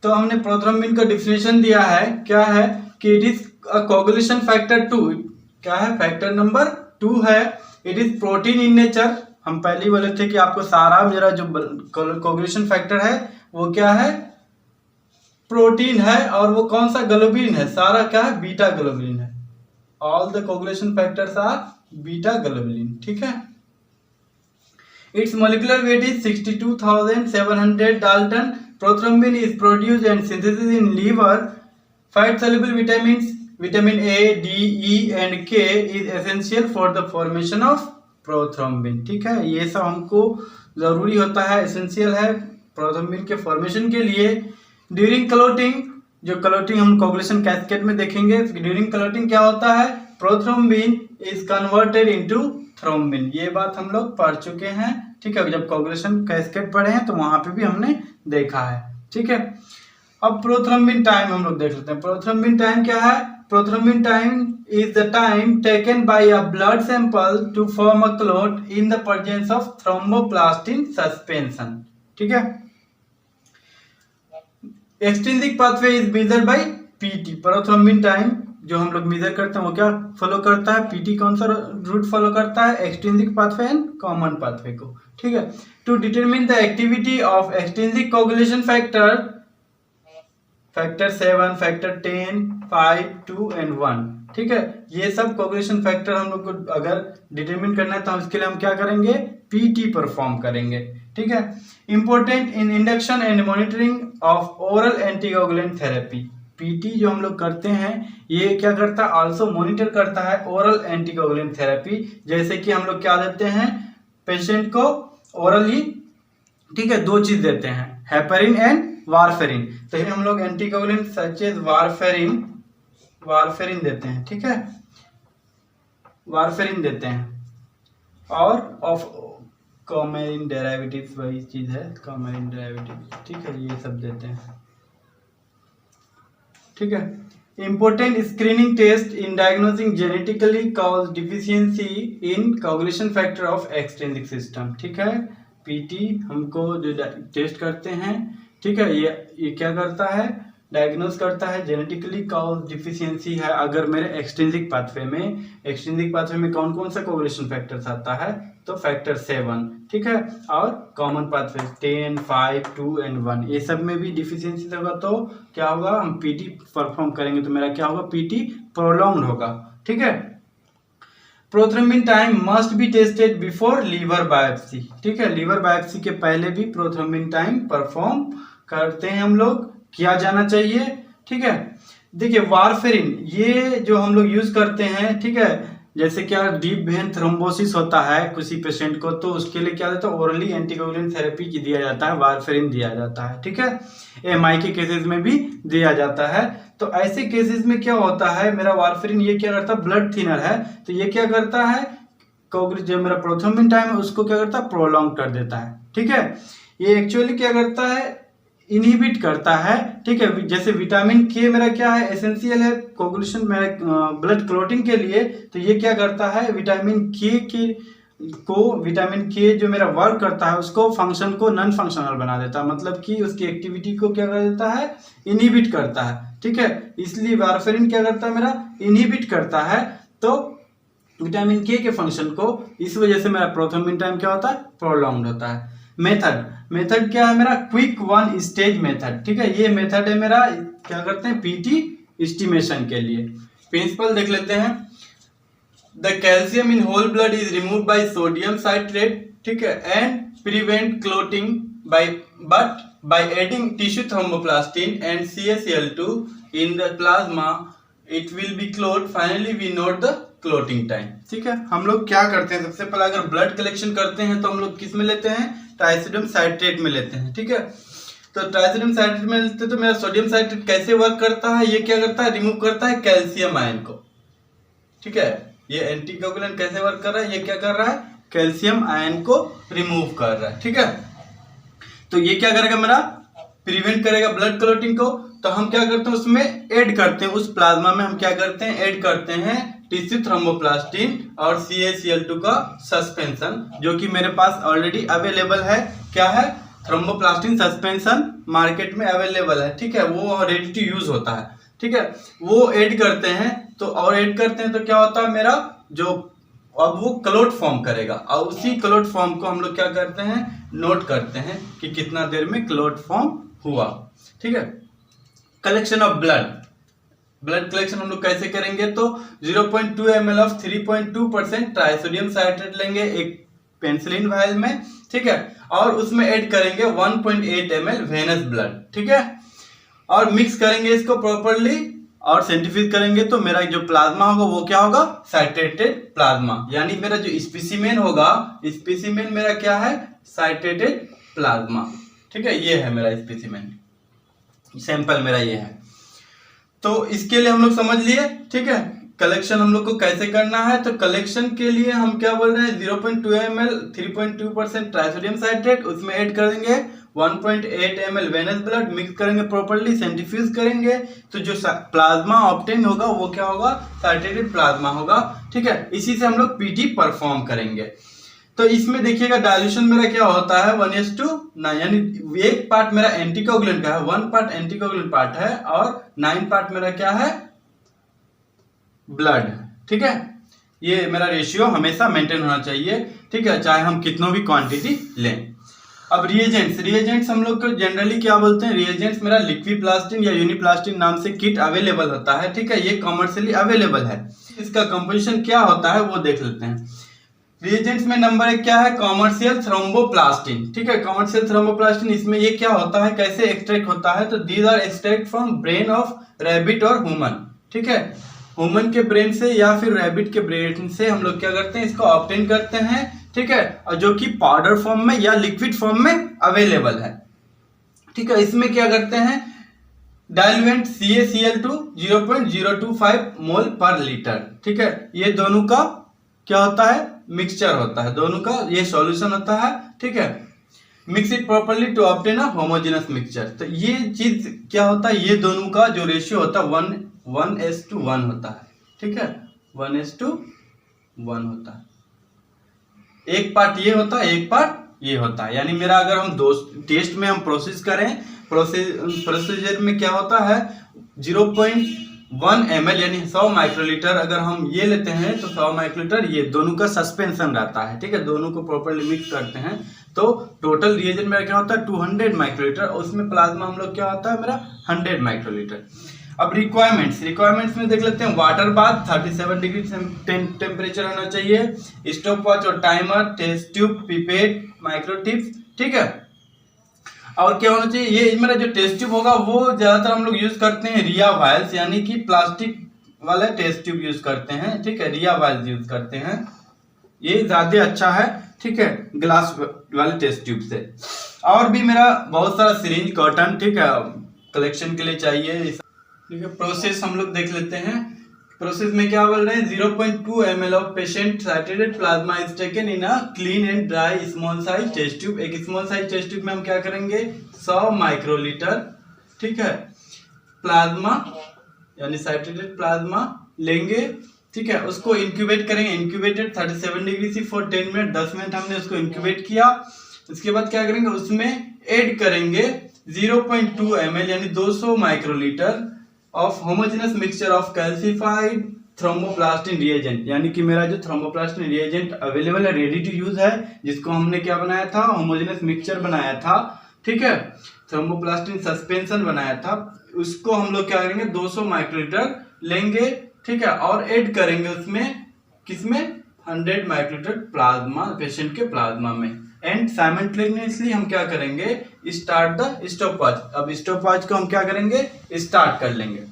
तो हमने प्रोथ्रोम्बिन का डिफिनेशन दिया है, क्या है कि it is a coagulation factor 2। क्या है? फैक्टर नंबर 2 है। It is protein in nature. हम पहले ही बोले थे कि आपको सारा मेरा जो कोगुलेशन फैक्टर है वो क्या है? प्रोटीन है। और वो कौन सा? ग्लोबिन है। सारा क्या है? बीटा ग्लोबिन है। All the coagulation factors are beta globin. ठीक है। Its molecular weight is 62,700 Dalton. Prothrombin is produced and synthesized in liver. Fat-soluble vitamins, vitamin A, D, E and K is essential for the formation of prothrombin. ठीक है, ये सब हमको जरूरी होता है, एसेंशियल है प्रोथ्रोम्बिन के फॉर्मेशन के लिए। ड्यूरिंग क्लोटिंग, जो क्लोटिंग हम कोगुलेशन कैस्केड में देखेंगे, ड्यूरिंग क्लोटिंग क्या होता है? Prothrombin is converted into thrombin. ये बात हम लोग पढ़ चुके हैं। ठीक है, जब कोगुलेशन कैस्केड पढ़े हैं तो वहां पे भी हमने देखा है। ठीक है, अब प्रोथ्रोम्बिन टाइम हम लोग देख लेते हैं। प्रोथ्रोम्बिन टाइम क्या है? Prothrombin time is the time taken by a blood sample to form a clot in the presence of thromboplastin suspension. ठीक है। Extrinsic pathway is measured by PT. Prothrombin time जो हम लोग मेजर करते हैं वो क्या फॉलो करता है? पीटी कौन सा रूट फॉलो करता है? Extrinsic pathway and common pathway को। ठीक है। To determine the activity of extrinsic coagulation factor, factor 7, factor 10, 5, 2 and 1। ठीक है, ये सब कोगुलेशन फैक्टर हम लोग को अगर डिटरमिन करना है तो हम इसके लिए हम क्या करेंगे? पीटी परफॉर्म करेंगे। ठीक है। Important in induction and monitoring of oral anticoagulant therapy. PT जो हम लोग करते हैं ये क्या करता है? आल्सो मॉनिटर करता है ओरल एंटीकोगुलेंट थेरेपी। जैसे कि हम लोग क्या देते हैं पेशेंट को ओरली, ठीक है, 2 चीज देते हैं, हेपरिन एंड वारफेरिन। तो ये हम लोग एंटीकोगुलेंट सच एज वारफेरिन देते हैं। ठीक है, वारफेरिन देते हैं। और ऑफ कॉमेरिन डेरिवेटिव्स वही चीज है, कॉमेरिन डेरिवेटिव्स। ठीक है, ये सब देते हैं। ठीक है। Important screening test in diagnosing genetically caused deficiency in coagulation factor of extrinsic system। ठीक है, पीटी हमको जो टेस्ट करते हैं, ठीक है, ये क्या करता है? डायग्नोज करता है जेनेटिकली कॉज डिफिशियंसी है अगर मेरे एक्सट्रिंसिक पाथवे में कौन कौन सा कोगुलेशन फैक्टर्स आता है? तो फैक्टर 7, ठीक है, और कॉमन पाथवे 10, 5, 2 एंड 1, ये सब में भी डिफिशियंसी होगा तो क्या होगा? हम पीटी परफॉर्म करेंगे तो मेरा क्या होगा? पीटी प्रोलॉन्ग्ड होगा। ठीक है। Prothrombin time must be tested before liver biopsy. ठीक है, लीवर बायोप्सी के पहले भी प्रोथ्रोम्बिन टाइम परफॉर्म करते हैं हम लोग, किया जाना चाहिए। ठीक है। देखिए वारफेरिन ये जो हम लोग यूज करते हैं, ठीक है, जैसे क्या डीप वेन थ्रोम्बोसिस होता है किसी पेशेंट को तो उसके लिए क्या होता है? ओरली एंटीकोगुलेंट थेरेपी दिया जाता है, वारफेरिन दिया जाता है। ठीक है, एमआई के केसेस में भी दिया जाता है। तो ऐसे केसेस में क्या होता है? मेरा वारफेरिन ये क्या करता है? ब्लड थिनर है तो ये क्या करता है? जो मेरा प्रोथ्रोम्बिन टाइम है उसको क्या करता है? प्रोलॉन्ग कर देता है। ठीक है, ये एक्चुअली क्या करता है? इनहिबिट करता है। ठीक है, जैसे विटामिन के मेरा क्या है? एसेंशियल है कोगुलेशन मेरा ब्लड क्लॉटिंग के लिए। तो ये क्या करता है? विटामिन के जो मेरा वर्क करता है उसको फंक्शन को नॉन फंक्शनल बना देता है, मतलब कि उसकी एक्टिविटी को क्या कर देता है? इनहिबिट करता है। ठीक है, इसलिए वारफेरिन क्या करता है? मेरा इनहिबिट करता है तो विटामिन के फंक्शन को, इस वजह से मेरा प्रोथ्रोम्बिन टाइम क्या होता है? प्रोलॉन्ग्ड होता है। मेथड क्या है मेरा? Quick 1 stage method. ठीक है, ये मेथड है मेरा, क्या करते हैं? पीटी एस्टिमेशन के लिए। प्रिंसिपल देख लेते हैं। The calcium in whole blood is remove by sodium citrate, ठीक है, and prevent clotting by adding tissue thromboplastin and CaCl2 in the plasma it will be clot. Finally we note the clotting time। ठीक है, हम लोग क्या करते हैं? सबसे पहले अगर ब्लड कलेक्शन करते हैं तो हम लोग किस में लेते हैं? ट्राइसोडियम साइट्रेट में लेते हैं। ठीक है, तो ट्राइसोडियम साइट्रेट में लेते हैं तो मेरा सोडियम साइट्रेट कैसे वर्क करता है? ये क्या करता है? रिमूव करता है कैल्शियम आयन को। ठीक है, ये एंटीकोगुलेंट कैसे वर्क कर रहा है? ये क्या कर रहा है? कैल्शियम आयन को रिमूव कर रहा है। ठीक है, तो ये क्या करेगा? मेरा प्रिवेंट करेगा ब्लड क्लॉटिंग को। तो हम क्या करते हैं? उसमें ऐड करते हैं, उस प्लाज्मा में हम क्या करते हैं? ऐड करते हैं टिश्यू थ्रोम्बोप्लास्टिन और CaCl2 का सस्पेंशन, जो कि मेरे पास ऑलरेडी अवेलेबल है। क्या है? थ्रोम्बोप्लास्टिन सस्पेंशन मार्केट में अवेलेबल है, ठीक है, वो रेडी टू यूज होता है, ठीक है, वो ऐड करते हैं तो ऐड करते हैं तो क्या होता है मेरा जो अब वो क्लोट फॉर्म करेगा और उसी क्लोट फॉर्म को हम लोग क्या करते हैं नोट करते हैं कि कितना देर में क्लोट फॉर्म हुआ, ठीक है। कलेक्शन ऑफ ब्लड कलेक्शन हम लोग कैसे करेंगे तो 0.2 ml ऑफ 3.2% ट्राइसोडियम साइट्रेट लेंगे एक पेनिसिलिन वायल में, ठीक है, और उसमें ऐड करेंगे 1.8 ml वेनस ब्लड, ठीक है, और मिक्स करेंगे इसको प्रॉपरली और सेंट्रीफ्यूज करेंगे तो मेरा जो प्लाज्मा होगा वो क्या होगा साइट्रेटेड प्लाज्मा, यानी मेरा जो स्पेसिमेन होगा स्पेसिमेन मेरा क्या है साइट्रेटेड प्लाज्मा, ठीक है, ये है मेरा स्पेसिमेन, सैंपल मेरा ये है। तो इसके लिए हम लोग समझ लिए, ठीक है, कलेक्शन हम लोग को कैसे करना है। तो कलेक्शन के लिए हम क्या बोल रहे हैं 0.2 ml 3.2% ट्राइसोडियम साइट्रेट, उसमें ऐड कर देंगे 1.8 ml वेनस ब्लड, मिक्स करेंगे प्रॉपर्ली, सेंट्रीफ्यूज करेंगे तो जो प्लाज्मा ऑब्टेन होगा वो क्या होगा साइट्रेटेड प्लाज्मा होगा, ठीक है। इसी से हम लोग पीटी परफॉर्म करेंगे। तो इसमें देखिएगा डाइल्यूशन मेरा क्या होता है 1:9, यानी एक पार्ट मेरा एंटीकोगुलेंट का है, 1 पार्ट एंटीकोगुलेंट पार्ट है और 9 पार्ट मेरा क्या है ब्लड, ठीक है। ये मेरा रेशियो हमेशा मेंटेन होना चाहिए, ठीक है, चाहे हम कितनों भी क्वांटिटी लें। अब रिएजेंट्स हम लोग को जनरली क्या बोलते हैं, रिएजेंट्स मेरा लिक्विप्लास्टिन या यूनिप्लास्टिन नाम से किट अवेलेबल होता है, ठीक है, ये कमर्शियली अवेलेबल है। इसका कंपोजिशन क्या होता है वो देख लेते हैं। रिएजेंट्स में नंबर 1 क्या है कॉमर्शियल थ्रोम्बोप्लास्टिन, ठीक है, कॉमर्शियल थ्रोम्बोप्लास्टिन, इसमें ये क्या होता है कैसे एक्सट्रैक्ट होता है तो these are extract from brain of rabbit और ह्यूमन, ठीक है, ह्यूमन के ब्रेन से या फिर रैबिट के ब्रेन से हम लोग क्या करते हैं इसको ऑब्टेन करते हैं, ठीक है, और जो कि पाउडर फॉर्म में या लिक्विड फॉर्म में अवेलेबल है, ठीक है। इसमें क्या करते हैं डाइल्यूएंट CaCl2 0.025 मोल पर लीटर, ठीक है, ये दोनों का क्या होता है मिक्सचर होता है, दोनों का ये सॉल्यूशन होता है, ठीक है। Mix it properly to obtain a homogenous mixture. तो ये चीज क्या होता है ये दोनों का जो रेशियो होता है 1:1 होता है, ठीक है, 1:1 होता है। एक पार्ट ये होता है एक पार्ट ये होता है, यानी मेरा अगर हम दो टेस्ट में हम प्रोसेस करें प्रोसीजर में क्या होता है 0.1 ml यानी 100 माइक्रोलीटर अगर हम ये लेते हैं तो 100 माइक्रोलीटर ये दोनों का सस्पेंशन रहता है, ठीक है, दोनों को प्रॉपर्ली मिक्स करते हैं तो टोटल रिएजेंट मेरा क्या होता है 200 माइक्रोलीटर, उसमें प्लाज्मा हम लोग क्या होता है मेरा 100 माइक्रोलीटर। अब रिक्वायरमेंट्स में देख लेते हैं वाटर बाथ 37 डिग्री टेम्परेचर होना चाहिए, स्टॉप वॉच और टाइमर, टेस्ट ट्यूब, पिपेट, माइक्रोटिप्स, ठीक है। और क्या होना चाहिए ये मेरा जो टेस्ट ट्यूब होगा वो ज्यादातर हम लोग यूज करते हैं रिया वायल्स यानी कि प्लास्टिक वाला टेस्ट ट्यूब यूज करते हैं, ठीक है, रिया वायल्स यूज करते हैं, ये ज्यादा अच्छा है, ठीक है, ग्लास वाले टेस्ट ट्यूब से। और भी मेरा बहुत सारा सिरिंज कॉटन, ठीक है, कलेक्शन के लिए चाहिए, ठीक है। प्रोसेस हम लोग देख लेते हैं, प्रोसेस में क्या बोल रहे हैं 0.2 ml of patient saturated plasma is taken in a clean and dry small size test tube. एक स्मॉल साइज टेस्ट ट्यूब में हम क्या करेंगे 100 माइक्रोलीटर, ठीक है, प्लाज्मा यानी सैचुरेटेड प्लाज्मा लेंगे, ठीक है, उसको इंक्यूबेट करेंगे, इंक्यूबेटेड 37 डिग्री से फॉर 10 मिनट, 10 मिनट हमने उसको इंक्यूबेट किया। उसके बाद क्या करेंगे उसमें ऐड करेंगे 0.2 ml यानी 200 microlitre of homogeneous mixture of calcified thromboplastin reagent, यानी कि मेरा जो थ्रोम्बोप्लास्टिन रिएजेंट अवेलेबल है रेडी टू यूज है, जिसको हमने क्या बनाया था होमोजेनस मिक्सचर बनाया था, ठीक है, थ्रोम्बोप्लास्टिन सस्पेंशन बनाया था, उसको हम लोग क्या करेंगे 200 माइक्रोलीटर लेंगे, ठीक है, और ऐड करेंगे उसमें किसमें 100 माइक्रोलीटर प्लाज्मा पेशेंट के प्लाज्मा में। एंड साइमल्टेनियसली हम क्या करेंगे स्टार्ट द स्टॉपवॉच। अब स्टॉपवॉच को हम क्या करेंगे स्टार्ट कर लेंगे,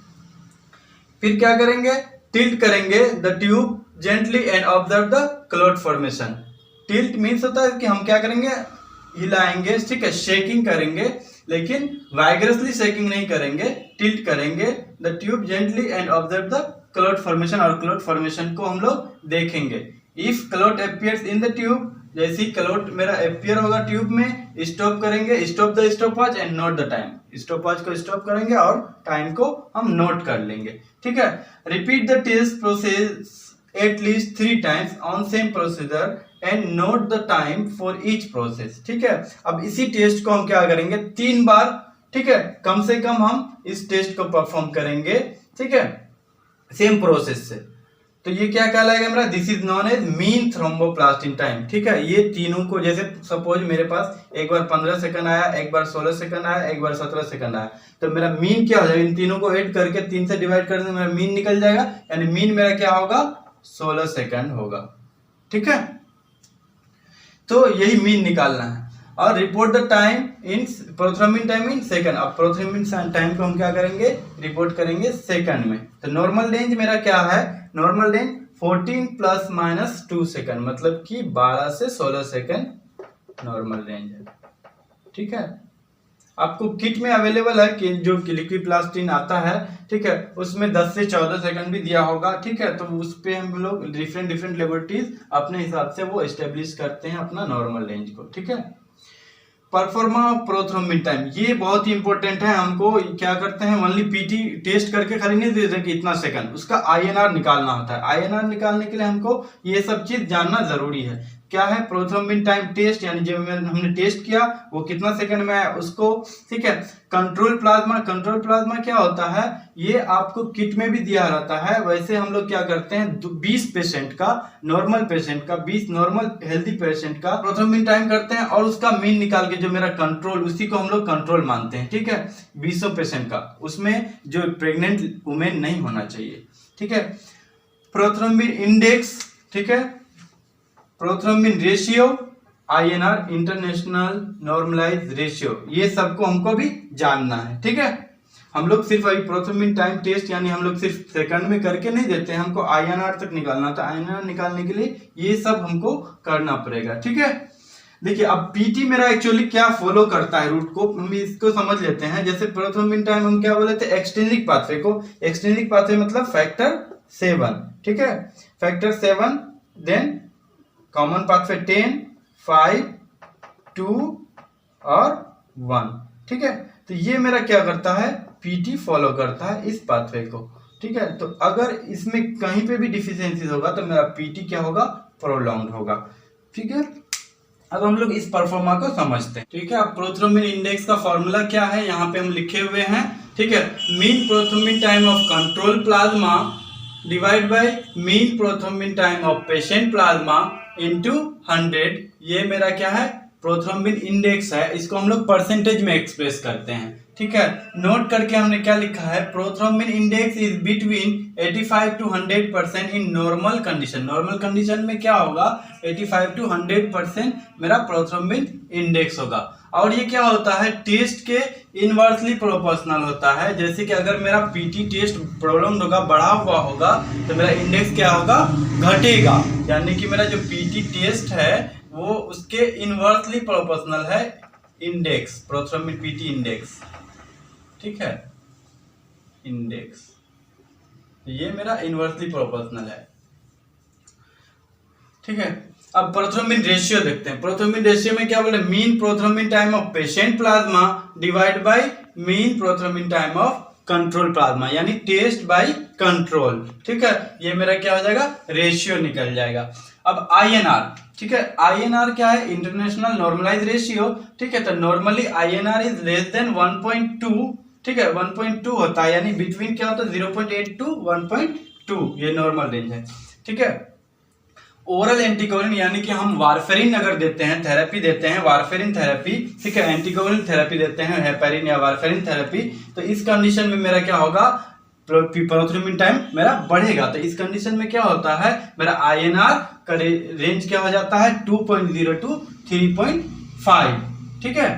फिर क्या करेंगे टिल्ट करेंगे the tube gently and observe the clot formation. Tilt means होता है कि हम क्या करेंगे हिलाएंगे, ठीक है, शेकिंग करेंगे, लेकिन वाइगरसली शेकिंग नहीं करेंगे, टिल्ट करेंगे the tube gently and observe the clot formation, और क्लॉट फॉर्मेशन को हम लोग देखेंगे। If clot appears in the tube, जैसे ही क्लॉट मेरा अपीयर होगा ट्यूब में स्टॉप करेंगे, stop the stopwatch and note the time, stopwatch को स्टॉप करेंगे और टाइम को हम नोट कर लेंगे, ठीक है। Repeat the test process at least 3 times on same procedure and note the time for each process, ठीक है। अब इसी टेस्ट को हम क्या करेंगे 3 बार ठीक है, कम से कम हम इस टेस्ट को परफॉर्म करेंगे, ठीक है, सेम प्रोसेस से। तो ये क्या कहलाएगा मेरा, this is known as mean thromboplastin time, ठीक है। ये तीनों को, जैसे सपोज मेरे पास एक बार 15 सेकंड आया, एक बार 16 सेकंड आया, एक बार 17 सेकंड आया, तो मेरा मीन क्या हो जाएगा, इन तीनों को ऐड करके 3 से डिवाइड कर दें, मेरा मीन निकल जाएगा, यानी मीन मेरा क्या होगा, 16 सेकंड होगा, ठीक है। तो यही मीन निकालना है। और report the time in prothrombin time in second. अब प्रोथ्रोम्बिन टाइम को हम क्या करेंगे, रिपोर्ट करेंगे सेकंड में। तो नॉर्मल रेंज मेरा क्या है, नॉर्मल रेंज 14 ± 2 सेकंड, मतलब कि 12 से 16 सेकंड नॉर्मल रेंज है, ठीक है। आपको किट में अवेलेबल है कि जो लिक्विप्लास्टिन आता है, ठीक है, उसमें 10 से 14 सेकंड भी दिया होगा, ठीक है। तो उस पे हम लोग डिफरेंट लेबोरेटरीज अपने हिसाब से वो एस्टेब्लिश करते हैं अपना नॉर्मल रेंज को, ठीक है। परफॉर्मा प्रोथ्रोम्बिन टाइम, ये बहुत ही इंपॉर्टेंट है। हमको क्या करते हैं, ओनली पीटी टेस्ट करके खाली नहीं देते कि इतना सेकंड, उसका आईएनआर निकालना होता है। आईएनआर निकालने के लिए हमको ये सब चीज जानना जरूरी है। क्या है प्रोथ्रोम्बिन टाइम टेस्ट, यानी जब हमने टेस्ट किया वो कितना सेकंड में आया उसको, ठीक है। कंट्रोल प्लाज्मा, कंट्रोल प्लाज्मा क्या होता है, ये आपको किट में भी दिया रहता है। वैसे हम लोग क्या करते हैं, 20 पेशेंट का, नॉर्मल पेशेंट का, 20 नॉर्मल हेल्दी पेशेंट का प्रोथ्रोम्बिन टाइम करते हैं और उसका मीन निकाल के जो मेरा कंट्रोल, उसी को हम लोग कंट्रोल मानते हैं, ठीक है। 20 पेशेंट का, उसमें जो प्रेग्नेंट वुमेन नहीं होना चाहिए, ठीक है। प्रोथ्रोम्बिन इंडेक्स, ठीक है, prothrombin ratio, INR international normalize ratio, ये सबको हमको भी जानना है, ठीक है। हम लोग सिर्फ अभी प्रोथ्रोम्बिन टाइम टेस्ट यानी हम लोग सिर्फ सेकंड में करके नहीं देते हैं, हमको आईएनआर तक निकालना था। आईएनआर निकालने के लिए ये सब हमको करना पड़ेगा, ठीक है। देखिए अब पीटी मेरा एक्चुअली क्या फॉलो करता है रूट को, हम इसको समझ लेते हैं। जैसे प्रोथ्रोम्बिन टाइम हम क्या बोले थे, एक्सट्रिंसिक पाथवे को, एक्सट्रिंसिक पाथवे मतलब फैक्टर 7, ठीक है, फैक्टर 7, देन कॉमन पाथवे 10, 5, 2 और 1, ठीक है। तो ये मेरा क्या करता है, पीटी फॉलो करता है इस पाथवे को, ठीक है। तो अगर इसमें कहीं पे भी डिफिशियंसीज होगा तो मेरा पीटी क्या होगा, प्रोलॉन्ग्ड होगा, ठीक है। अब हम लोग इस परफॉर्मा को समझते हैं, ठीक है। अब प्रोथ्रोम्बिन इंडेक्स का फॉर्मूला क्या है, यहाँ पे हम लिखे हुए हैं, ठीक है। Mean prothrombin time of control plasma divide by mean prothrombin time of patient plasma into 100, ये मेरा क्या है, प्रोथ्रोम्बिन इंडेक्स है। इसको हम लोग परसेंटेज में एक्सप्रेस करते हैं, ठीक है। नोट करके हमने क्या लिखा है, prothrombin index is between 85 to 100% in normal condition. Normal condition में क्या होगा, 85 to 100% मेरा प्रोथ्रोम्बिन इंडेक्स होगा। और ये क्या होता है, टेस्ट के इनवर्सली प्रोपोर्शनल होता है। जैसे कि अगर मेरा पीटी टेस्ट प्रोलॉन्ग्ड होगा, बढ़ा हुआ होगा, तो मेरा इंडेक्स क्या होगा, घटेगा। यानी कि मेरा जो पीटी टेस्ट है वो उसके इनवर्सली प्रोपोर्शनल है इंडेक्स, प्रोथ्रोम्बिन पीटी इंडेक्स, ठीक है, इंडेक्स। ये मेरा इनवर्सली प्रोपोर्शनल है, ठीक है। अब प्रोथ्रोम्बिन रेशियो देखते हैं। प्रोथ्रोम्बिन रेशियो में क्या बोले, mean prothrombin time of patient plasma divide by mean prothrombin time of control plasma, यानी टेस्ट बाय कंट्रोल, ठीक है। ये मेरा क्या हो जाएगा, रेशियो निकल जाएगा। अब आईएनआर, ठीक है, आईएनआर क्या है, इंटरनेशनल नॉर्मलाइज रेशियो, ठीक है। तो normally INR is less than 1.2, ठीक है, 1.2 होता है, यानी बिटवीन क्या होता है 0.8 to 1.2, ये नॉर्मल रेंज है, ठीक है। ओरल एंटीकोलिन यानी कि हम वारफेरिन अगर देते हैं, थेरेपी देते हैं, वारफेरिन थेरेपी, ठीक है, एंटीकोलिन थेरेपी देते हैं, हेपेरिन या वारफेरिन थेरेपी, तो इस कंडीशन में मेरा क्या होगा, प्रोथ्रोम्बिन टाइम मेरा बढ़ेगा। तो इस कंडीशन में क्या होता है, मेरा आईएनआर का रेंज क्या हो जाता है, 2.0 to 3.5, ठीक है।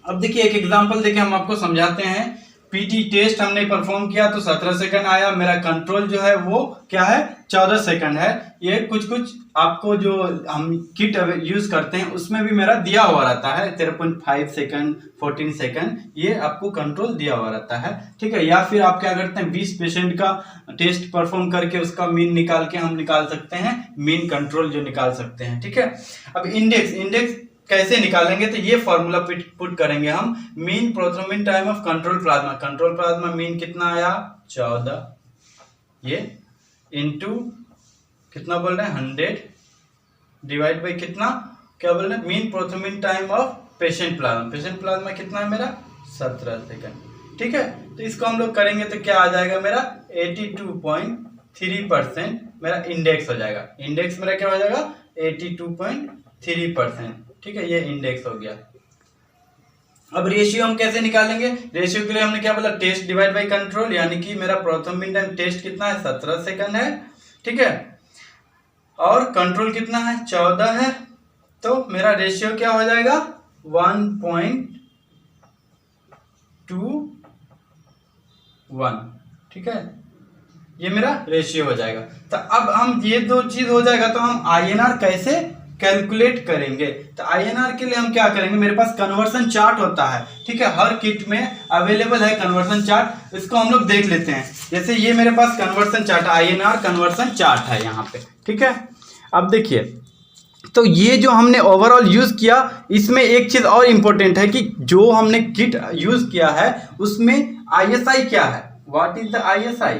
अब देखिए एक एग्जांपल देखिए, हम आपको समझाते हैं। पीटी टेस्ट हमने परफॉर्म किया तो 17 सेकंड आया, मेरा कंट्रोल जो है वो क्या है, 14 सेकंड है। ये कुछ आपको जो हम किट यूज करते हैं उसमें भी मेरा दिया हुआ रहता है 13.5 सेकंड, 14 सेकंड, ये आपको कंट्रोल दिया हुआ रहता है, ठीक है। या फिर आप क्या करते हैं, 20 पेशेंट का टेस्ट परफॉर्म करके उसका मीन निकाल के हम निकाल सकते हैं, मीन कंट्रोल जो निकाल सकते हैं, ठीक है। अब इंडेक्स कैसे निकालेंगे, तो ये फॉर्मूला पुट करेंगे हम, mean prothrombin time of control plasma, control plasma mean कितना आया 14, ये इनटू कितना बोल रहे हैं 100 डिवाइड बाय कितना, क्या बोल रहे हैं, mean prothrombin time of patient plasma, patient plasma कितना है मेरा 17 सेकंड। ठीक है, तो इसको हम लोग करेंगे तो क्या आ जाएगा मेरा 82.3% मेरा इंडेक्स हो जाएगा। इंडेक्स मेरा क्या हो जाएगा 82.3%। ठीक है, ये इंडेक्स हो गया। अब रेशियो हम कैसे निकालेंगे? रेशियो के लिए हमने क्या बोला, टेस्ट डिवाइड बाय कंट्रोल, यानी कि मेरा प्रथम मीन टाइम टेस्ट कितना है 17 सेकंड है। ठीक है, और कंट्रोल कितना है 14 है, तो मेरा रेशियो क्या हो जाएगा 1.21। ठीक है, ये मेरा रेशियो हो जाएगा। तो अब हम ये दो चीज हो जाएगा तो हम INR कैसे कैलकुलेट करेंगे? तो INR के लिए हम क्या करेंगे, मेरे पास कन्वर्सन चार्ट होता है। ठीक है, हर किट में अवेलेबल है कन्वर्सन चार्ट, इसको हम लोग देख लेते हैं। जैसे ये मेरे पास conversion chart INR conversion chart है यहाँ पे। ठीक है, अब देखिए, तो ये जो हमने ओवरऑल यूज किया, इसमें एक चीज और इम्पोर्टेंट है कि जो हमने किट यूज किया है उसमें ISI क्या है, व्हाट इज द ISI,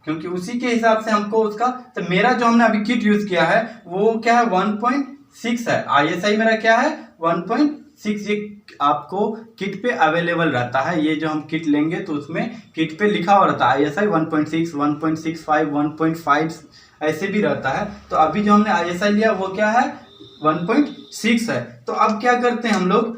क्योंकि उसी के हिसाब से हमको उसका, तो मेरा जो हमने अभी किट यूज किया है वो क्या है 1.6 है। ISI मेरा क्या है 1.6। ये आपको किट पे अवेलेबल रहता है, ये जो हम किट लेंगे तो उसमें किट पे लिखा हुआ रहता है ISI 1.6, 1.65, 1.5 ऐसे भी रहता है। तो अभी जो हमने ISI लिया वो क्या है 1.6 है। तो अब क्या करते हैं हम लोग,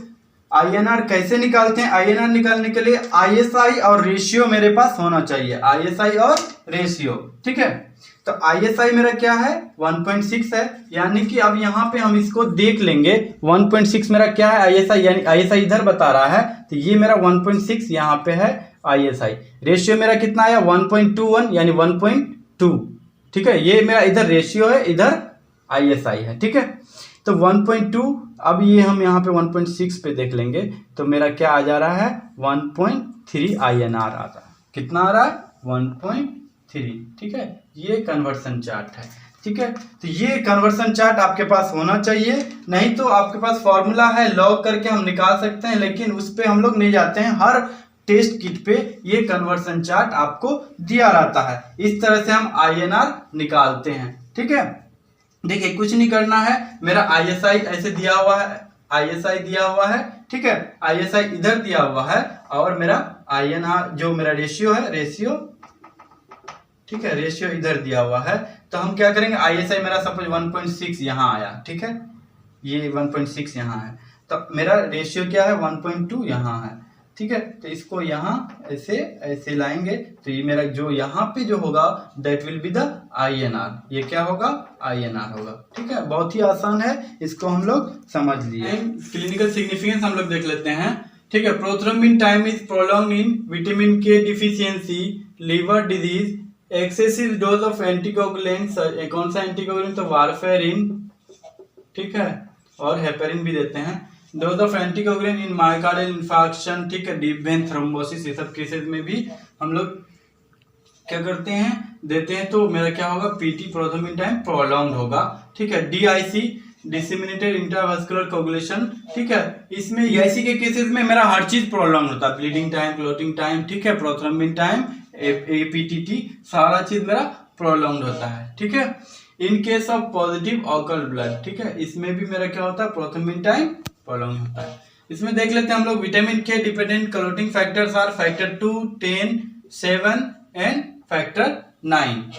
INR कैसे निकालते हैं? INR निकालने के लिए ISI और रेशियो मेरे पास होना चाहिए, ISI और रेशियो। ठीक है, तो ISI मेरा क्या है 1.6 है, यानी कि अब यहाँ पे हम इसको देख लेंगे 1.6 मेरा क्या है ISI, यानी ISI इधर बता रहा है, तो ये मेरा 1.6 यहाँ पे है ISI। रेशियो मेरा कितना आया 1.21 यानी 1.2। ठीक है, ये मेरा इधर रेशियो है, इधर ISI है। ठीक है, तो 1.2, अब ये हम यहाँ पे 1.6 पे देख लेंगे तो मेरा क्या आ जा रहा है 1.3 INR आ रहा है। कितना आ रहा है 1.3। ठीक है, ये कन्वर्सन चार्ट है। ठीक है, तो ये कन्वर्सन चार्ट आपके पास होना चाहिए, नहीं तो आपके पास फॉर्मूला है लॉग करके हम निकाल सकते हैं, लेकिन उस पर हम लोग नहीं जाते हैं। हर टेस्ट किट पे ये कन्वर्सन चार्ट आपको दिया रहता है, इस तरह से हम INR निकालते हैं। ठीक है, देखिए कुछ नहीं करना है, मेरा ISI ऐसे दिया हुआ है, ISI दिया हुआ है। ठीक है, ISI इधर दिया हुआ है और मेरा INR जो मेरा रेशियो है, रेशियो, ठीक है, रेशियो इधर दिया हुआ है। तो हम क्या करेंगे, ISI मेरा सपोज 1.6 यहाँ आया। ठीक है, ये 1.6 यहाँ है, तो मेरा रेशियो क्या है 1.2 यहाँ है। ठीक है, तो इसको यहाँ ऐसे ऐसे लाएंगे तो ये मेरा जो यहाँ पे जो होगा that will be the INR, ये क्या होगा INR होगा। ठीक है, बहुत ही आसान है, इसको हम लोग समझ लिए। क्लिनिकल सिग्निफिकेंस हम लोग देख लेते हैं। ठीक है, prothrombin time is prolonged in vitamin K deficiency, liver disease, excessive dose of anticoagulants. कौन सा एंटीकोगुलेंट, तो वारफेरिन। ठीक है, और हेपेरिन भी देते हैं। Dose of anticoagulant in myocardial infarction. ठीक है, डीप वेन थ्रोम्बोसिस, ये सब केसेस में भी हम लोग क्या करते हैं, देते हैं। तो मेरा क्या होगा PT प्रोथ्रोम्बिन टाइम प्रोलॉन्ग्ड होगा। ठीक है, DIC डिसेमिनेटेड इंट्रावास्कुलर कोगुलेशन। ठीक है, इसमें DIC के केसेस में मेरा हर चीज प्रोलॉन्ग होता है, ब्लीडिंग टाइम, क्लोटिंग टाइम। ठीक है, प्रोथ्रोम्बिन टाइम, APTT, सारा चीज मेरा प्रोलॉन्ग होता है। ठीक है, in case of positive occult blood. ठीक है, इसमें भी मेरा क्या होता है प्रोथ्रोम्बिन टाइम प्रोलॉन्ग होता है। इसमें देख लेते हैं हम लोग, vitamin K dependent clotting factors are factor 2, 10, 7 and factor 9।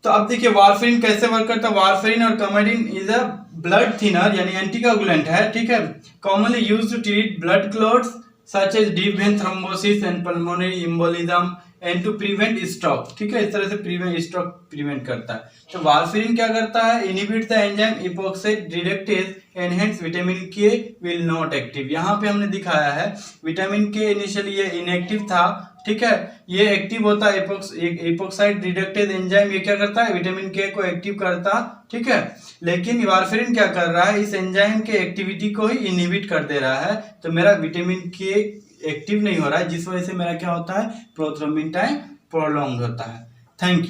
तो अब देखिए वारफेरिन कैसे वर्क करता है। वारफेरिन और coumadin is a blood thinner यानी एंटीकोगुलेंट है। ठीक है, commonly used to treat blood clots such as deep vein thrombosis and pulmonary embolism and to prevent stroke. ठीक है, इस तरह से स्ट्रोक प्रिवेंट करता है। तो वारफेरिन क्या करता है, inhibit the enzyme epoxide reductase and hence vitamin के विल नॉट एक्टिव। यहाँ पे हमने दिखाया है विटामिन के इनिशियली ये इनएक्टिव था। ठीक है, ये एक्टिव होता है, इपोक्साइड रिडक्टेज एंजाइम ये क्या करता है विटामिन के को एक्टिव करता। ठीक है, लेकिन वारफेरिन क्या कर रहा है, इस एंजाइम के एक्टिविटी को ही इनहिबिट कर दे रहा है। तो मेरा विटामिन के एक्टिव नहीं हो रहा है, जिस वजह से मेरा क्या होता है प्रोथ्रोम्बिन टाइम प्रोलॉन्ग्ड होता है। Thank you.